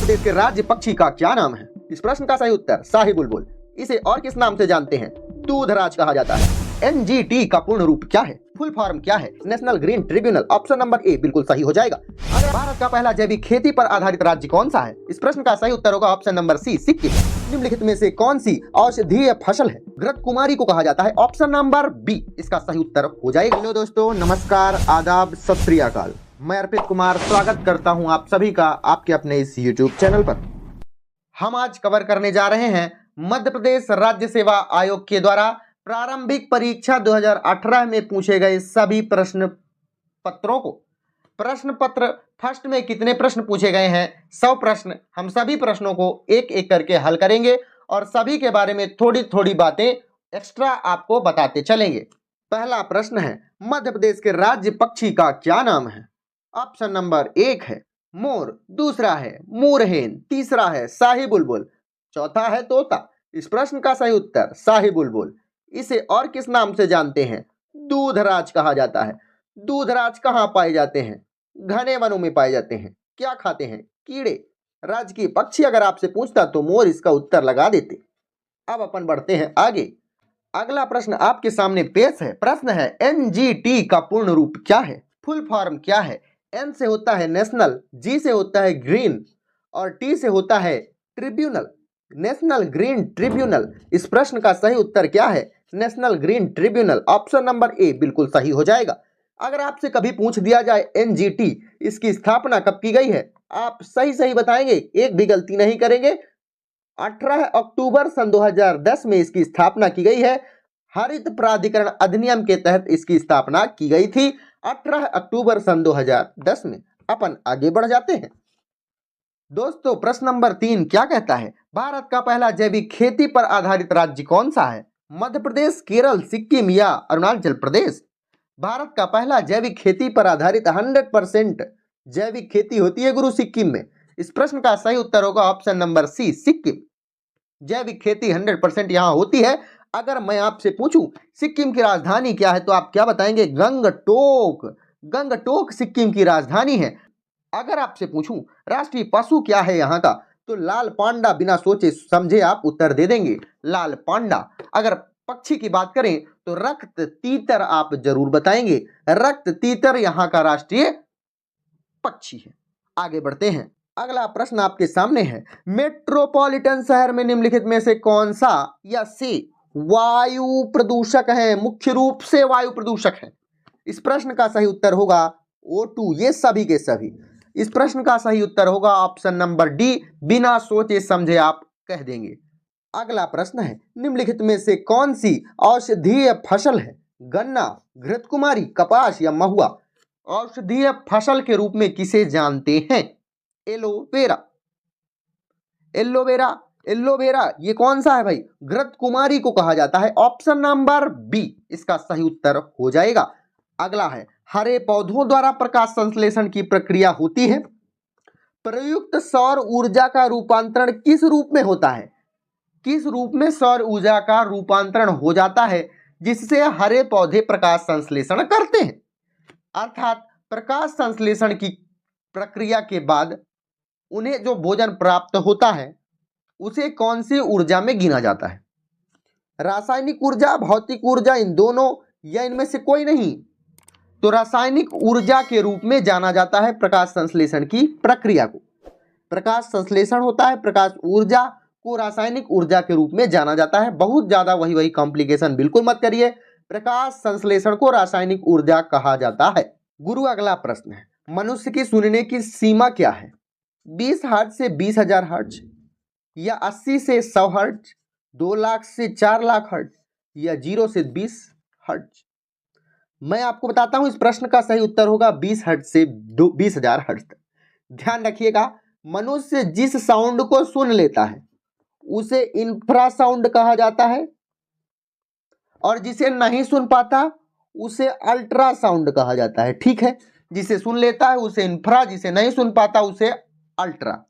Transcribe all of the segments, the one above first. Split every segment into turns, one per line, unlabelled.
प्रदेश के राज्य पक्षी का क्या नाम है? इस प्रश्न का सही उत्तर शाही बुलबुल। इसे और किस नाम से जानते हैं? दूधराज कहा जाता है। NGT का पूर्ण रूप क्या है? फुल फॉर्म क्या है? National green tribunal. Option number A बिल्कुल सही हो जाएगा। अगर भारत का पहला जैविक खेती पर आधारित राज्य कौन सा है? इस प्रश्न का सही उत्तर होगा ऑप्शन नंबर सी, सिक्किम। निम्नलिखित में से कौन सी औषधीय फसल है? घृत कुमारी को कहा जाता है। ऑप्शन नंबर बी इसका सही उत्तर हो जाएगा। हेलो दोस्तों, नमस्कार, आदाब, सत श्री अकाल। मैं अर्पित कुमार स्वागत करता हूं आप सभी का आपके अपने इस YouTube चैनल पर। हम आज कवर करने जा रहे हैं मध्य प्रदेश राज्य सेवा आयोग के द्वारा प्रारंभिक परीक्षा 2018 में पूछे गए सभी प्रश्न पत्रों को। प्रश्न पत्र फर्स्ट में कितने प्रश्न पूछे गए हैं? 100 प्रश्न। हम सभी प्रश्नों को एक एक करके हल करेंगे और सभी के बारे में थोड़ी थोड़ी बातें एक्स्ट्रा आपको बताते चलेंगे। पहला प्रश्न है, मध्य प्रदेश के राज्य पक्षी का क्या नाम है? ऑप्शन नंबर 1 है मोर, दूसरा है मोरहेन, तीसरा है शाही बुलबुल, चौथा है तोता। इस प्रश्न का सही उत्तर शाही बुलबुल। इसे और किस नाम से जानते हैं? दूधराज कहा जाता है। दूधराज कहाँ पाए जाते हैं? घने वनों में पाए जाते हैं। क्या खाते हैं? कीड़े। राजकीय पक्षी अगर आपसे पूछता तो मोर इसका उत्तर लगा देते। अब अपन बढ़ते हैं आगे। अगला प्रश्न आपके सामने पेश है। प्रश्न है, NGT का पूर्ण रूप क्या है? फुल फॉर्म क्या है? N से होता है नेशनल, G से होता है ग्रीन और T से होता है ट्रिब्यूनल। National green tribunal. इस प्रश्न का सही उत्तर क्या है? National green tribunal. Option number A बिल्कुल सही हो जाएगा। अगर आपसे कभी पूछ दिया जाए NGT इसकी स्थापना कब की गई है, आप सही बताएंगे, एक भी गलती नहीं करेंगे। 18 अक्टूबर सन 2010 में इसकी स्थापना की गई है। हरित प्राधिकरण अधिनियम के तहत इसकी स्थापना की गई थी 18 अक्टूबर सन 2010 में। अपन आगे बढ़ जाते हैं दोस्तों। प्रश्न नंबर 3 क्या कहता है? भारत का पहला जैविक खेती पर आधारित राज्य कौन सा है? मध्य प्रदेश, केरल, सिक्किम या अरुणाचल प्रदेश? भारत का पहला जैविक खेती पर आधारित 100% जैविक खेती होती है गुरु सिक्किम में। इस प्रश्न का सही उत्तर होगा ऑप्शन नंबर सी, सिक्किम। जैविक खेती 100% यहाँ होती है। अगर मैं आपसे पूछूं सिक्किम की राजधानी क्या है तो आप क्या बताएंगे? गंगटोक। गंगटोक सिक्किम की राजधानी है। अगर आपसे पूछूं राष्ट्रीय पशु क्या है यहाँ का तो लाल पांडा, बिना सोचे समझे आप उत्तर दे देंगे, लाल पांडा। अगर पक्षी की बात करें तो रक्त तीतर आप जरूर बताएंगे, रक्त तीतर यहाँ का राष्ट्रीय पक्षी है। आगे बढ़ते हैं। अगला प्रश्न आपके सामने है, मेट्रोपॉलिटन शहर में निम्नलिखित में से कौन सा या से वायु प्रदूषक है? मुख्य रूप से वायु प्रदूषक है। इस प्रश्न का सही उत्तर होगा O2। ये सभी के सभी। इस प्रश्न का सही उत्तर होगा ऑप्शन नंबर डी, बिना सोचे समझे आप कह देंगे। अगला प्रश्न है, निम्नलिखित में से कौन सी औषधीय फसल है? गन्ना, घृत कुमारी, कपास या महुआ? औषधीय फसल के रूप में किसे जानते हैं? एलोवेरा। एलोवेरा, एलोवेरा ये कौन सा है भाई? घृत कुमारी को कहा जाता है। ऑप्शन नंबर बी इसका सही उत्तर हो जाएगा। अगला है, हरे पौधों द्वारा प्रकाश संश्लेषण की प्रक्रिया होती है। प्रयुक्त सौर ऊर्जा का रूपांतरण किस रूप में होता है? किस रूप में सौर ऊर्जा का रूपांतरण हो जाता है जिससे हरे पौधे प्रकाश संश्लेषण करते हैं? अर्थात प्रकाश संश्लेषण की प्रक्रिया के बाद उन्हें जो भोजन प्राप्त होता है उसे कौन सी ऊर्जा में गिना जाता है? रासायनिक ऊर्जा, भौतिक ऊर्जा, इन दोनों या इनमें से कोई नहीं? तो रासायनिक ऊर्जा के रूप में जाना जाता है प्रकाश संश्लेषण की प्रक्रिया को। प्रकाश संश्लेषण होता है, प्रकाश ऊर्जा को रासायनिक ऊर्जा के रूप में जाना जाता है। बहुत ज्यादा वही कॉम्प्लिकेशन बिल्कुल मत करिए। प्रकाश संश्लेषण को रासायनिक ऊर्जा कहा जाता है गुरु। अगला प्रश्न है, मनुष्य की सुनने की सीमा क्या है? 20 हर्ट्ज से 20,000 हर्ट्ज या 80 से 100 हर्ट्ज, 2 लाख से 4 लाख हर्ट्ज या 0 से 20 हर्ट्ज? मैं आपको बताता हूं, इस प्रश्न का सही उत्तर होगा 20 हर्ट्ज से 20,000 हर्ट्ज तक। ध्यान रखिएगा, मनुष्य जिस साउंड को सुन लेता है उसे इंफ्रासाउंड कहा जाता है और जिसे नहीं सुन पाता उसे अल्ट्रासाउंड कहा जाता है। ठीक है, जिसे सुन लेता है उसे इंफ्रा, जिसे नहीं सुन पाता उसे अल्ट्रा।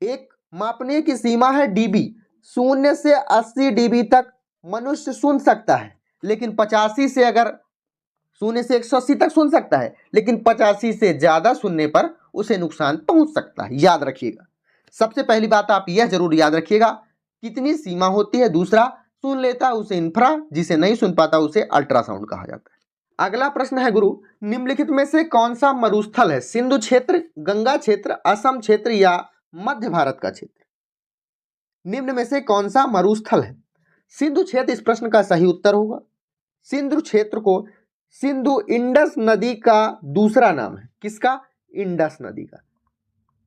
एक मापने की सीमा है डीबी। 0 से 80 डीबी तक मनुष्य सुन सकता है, लेकिन 85 से अगर 0 से 180 तक सुन सकता है, लेकिन 85 से ज्यादा सुनने पर उसे नुकसान पहुंच सकता है। याद रखिएगा, सबसे पहली बात आप यह जरूर याद रखिएगा, कितनी सीमा होती है। दूसरा, सुन लेता उसे इंफ्रा, जिसे नहीं सुन पाता उसे अल्ट्रासाउंड कहा जाता है। अगला प्रश्न है गुरु, निम्नलिखित में से कौन सा मरुस्थल है? सिंधु क्षेत्र, गंगा क्षेत्र, असम क्षेत्र या मध्य भारत का क्षेत्र? निम्न में से कौन सा मरुस्थल है? सिंधु क्षेत्र इस प्रश्न का सही उत्तर होगा। सिंधु क्षेत्र को सिंधु इंडस नदी का दूसरा नाम है। किसका? इंडस नदी का।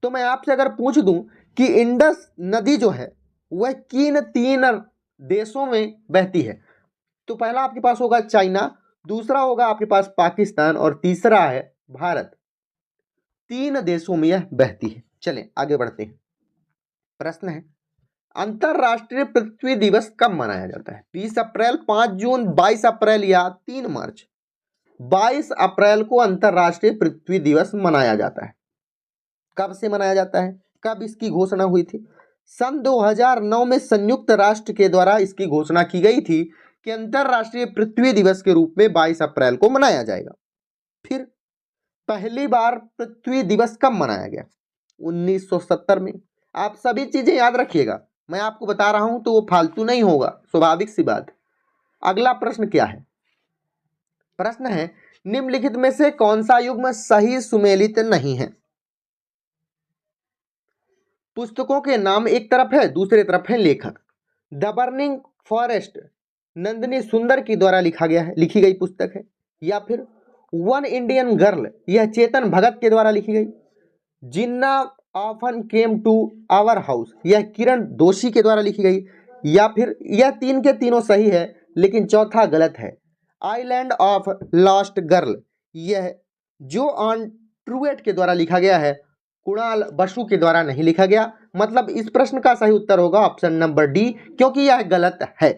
तो मैं आपसे अगर पूछ दूं कि इंडस नदी जो है वह किन 3 देशों में बहती है, तो पहला आपके पास होगा चाइना, दूसरा होगा आपके पास पाकिस्तान और तीसरा है भारत। 3 देशों में यह बहती है। चलें आगे बढ़ते हैं। प्रश्न है, अंतरराष्ट्रीय पृथ्वी दिवस कब मनाया जाता है? 20 अप्रैल, 5 जून, 22 अप्रैल या 3 मार्च? 22 अप्रैल को अंतरराष्ट्रीय पृथ्वी दिवस मनाया जाता है। कब से मनाया जाता है? कब इसकी घोषणा हुई थी? सन 2009 में संयुक्त राष्ट्र के द्वारा इसकी घोषणा की गई थी कि अंतरराष्ट्रीय पृथ्वी दिवस के रूप में 22 अप्रैल को मनाया जाएगा। फिर पहली बार पृथ्वी दिवस कब मनाया गया? 1970 में। आप सभी चीजें याद रखिएगा, मैं आपको बता रहा हूं तो वो फालतू नहीं होगा, स्वाभाविक सी बात। अगला प्रश्न क्या है? प्रश्न है, निम्नलिखित में से कौन सा युग्म सही सुमेलित नहीं है? पुस्तकों के नाम एक तरफ है, दूसरे तरफ है लेखक। द बर्निंग फॉरेस्ट नंदिनी सुंदर की द्वारा लिखी गई पुस्तक है, या फिर वन इंडियन गर्ल यह चेतन भगत के द्वारा लिखी गई। Jinnah often came to our house यह किरण दोषी के द्वारा लिखी गई, या फिर यह 3 के तीनों सही है लेकिन चौथा गलत है। आइलैंड ऑफ लॉस्ट गर्ल यह जोआन ट्रूएट के द्वारा लिखा गया है, कुणाल बसु के द्वारा नहीं लिखा गया। मतलब इस प्रश्न का सही उत्तर होगा ऑप्शन नंबर डी, क्योंकि यह गलत है।